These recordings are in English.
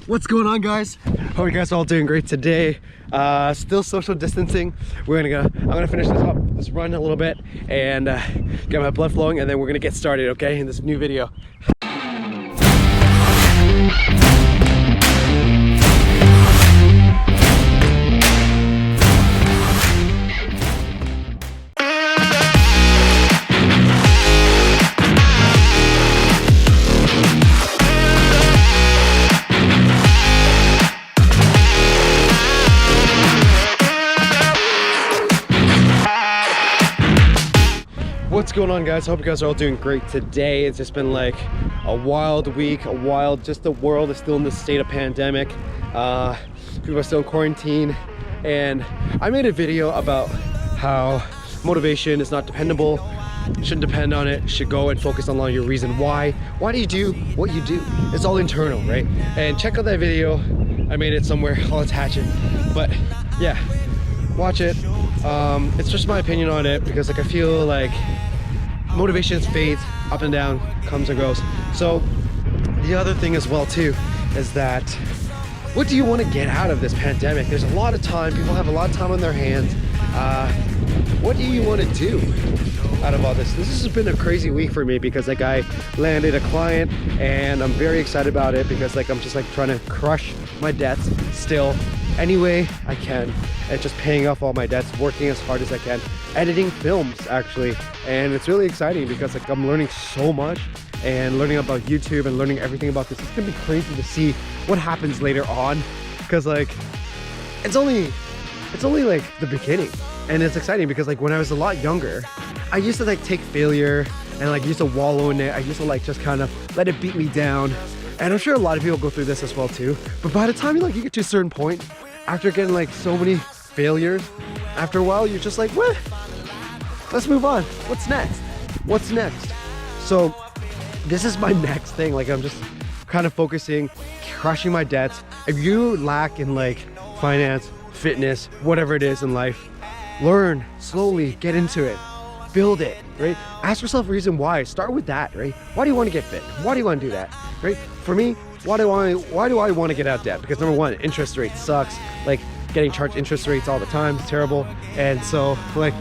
What's going on, guys? Hope you guys are all doing great today. Still social distancing. I'm gonna finish this run a little bit and get my blood flowing, and then we're gonna get started, okay, in this new video. What's going on, guys? Hope you guys are all doing great today. It's just been like a wild week, just the world is still in this state of pandemic. People are still in quarantine, and I made a video about how motivation is not dependable. Shouldn't depend on it. Should go and focus on your reason why. Why do you do what you do? It's all internal, right? And check out that video. I made it somewhere. I'll attach it. But yeah, watch it. It's just my opinion on it, because like I feel like motivation fades up and down, comes and goes. So the other thing as well too is that, what do you want to get out of this pandemic? There's a lot of time. People have a lot of time on their hands. What do you want to do out of all this? This has been a crazy week for me, because like I landed a client and I'm very excited about it, because like I'm just like trying to crush my debts still any way I can, and just paying off all my debts, working as hard as I can, editing films actually. And it's really exciting because like I'm learning so much, and learning about YouTube and learning everything about this. It's gonna be crazy to see what happens later on, because like it's only like the beginning. And it's exciting because like when I was a lot younger, I used to like take failure and like used to wallow in it. I used to like just kind of let it beat me down. And I'm sure a lot of people go through this as well too. But by the time you get to a certain point, after getting like so many failures, after a while you're just like, what? Let's move on. What's next? What's next? So this is my next thing. Like I'm just kind of focusing, crushing my debts. If you lack in like finance, fitness, whatever it is in life, learn slowly, get into it, build it, right? Ask yourself a reason why. Start with that, right? Why do you want to get fit? Why do you want to do that, right? For me, why do I want to get out of debt? Because number one, interest rate sucks. Like getting charged interest rates all the time is terrible. And so like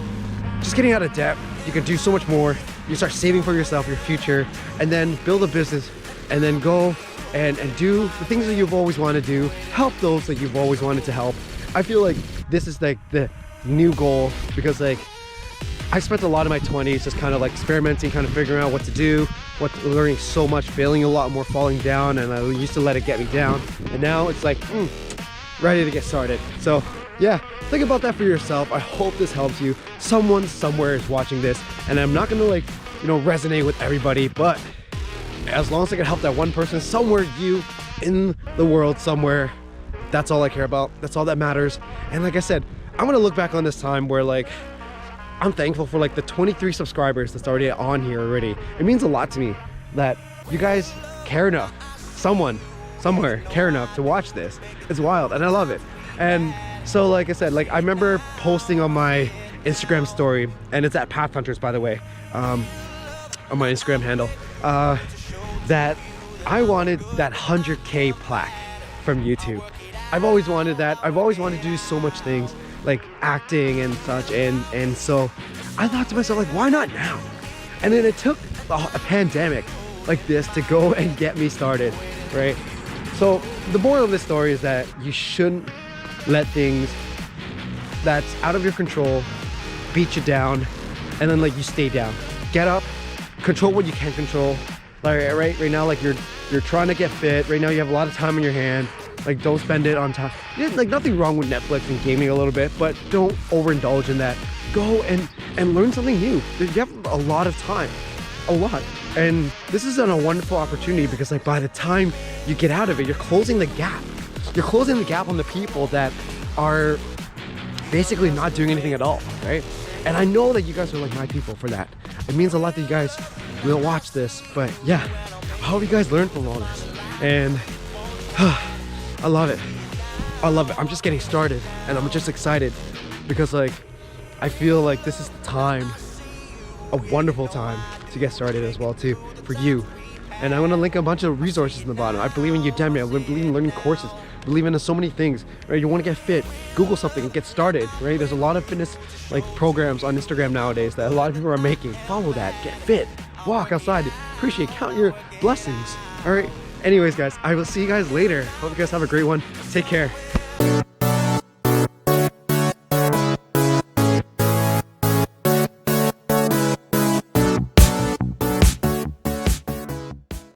just getting out of debt, you can do so much more. You start saving for yourself, your future, and then build a business, and then go and do the things that you've always wanted to do, help those that you've always wanted to help. I feel like this is like the new goal, because like I spent a lot of my 20s just kind of like experimenting, kind of figuring out what to do, learning so much, failing a lot more, falling down, and I used to let it get me down. And now it's like ready to get started. So yeah, think about that for yourself. I hope this helps you. Someone somewhere is watching this, and I'm not gonna like resonate with everybody, but as long as I can help that one person somewhere, you in the world somewhere, that's all I care about. That's all that matters. And like I said, I'm gonna look back on this time where like I'm thankful for like the 23 subscribers that's already on here already. It means a lot to me that you guys care enough, someone somewhere care enough to watch this. It's wild, and I love it. And so like I said, like I remember posting on my Instagram story, and it's at Path Hunters, by the way, on my Instagram handle, that I wanted that 100K plaque from YouTube. I've always wanted that. I've always wanted to do so much things like acting and such, and so I thought to myself, like, why not now? And then it took a pandemic like this to go and get me started, right? So the moral of this story is that you shouldn't let things that's out of your control beat you down, and then like you stay down. Get up, control what you can control. Like right now, like you're trying to get fit right now, you have a lot of time in your hand. Like don't spend it on time. Like nothing wrong with Netflix and gaming a little bit, but don't overindulge in that. Go and learn something new. You have a lot of time, a lot. And this is a wonderful opportunity, because like by the time you get out of it, you're closing the gap. You're closing the gap on the people that are basically not doing anything at all, right? And I know that you guys are like my people for that. It means a lot that you guys will watch this, but yeah, I hope you guys learn from all this. And I love it. I love it. I'm just getting started, and I'm just excited because like I feel like this is the time, a wonderful time to get started as well too, for you. And I'm gonna link a bunch of resources in the bottom. I believe in Udemy, I believe in learning courses, I believe in so many things, right? You wanna get fit, Google something and get started, right? There's a lot of fitness like programs on Instagram nowadays that a lot of people are making. Follow that, get fit, walk outside, appreciate, count your blessings, all right? Anyways, guys, I will see you guys later. Hope you guys have a great one. Take care.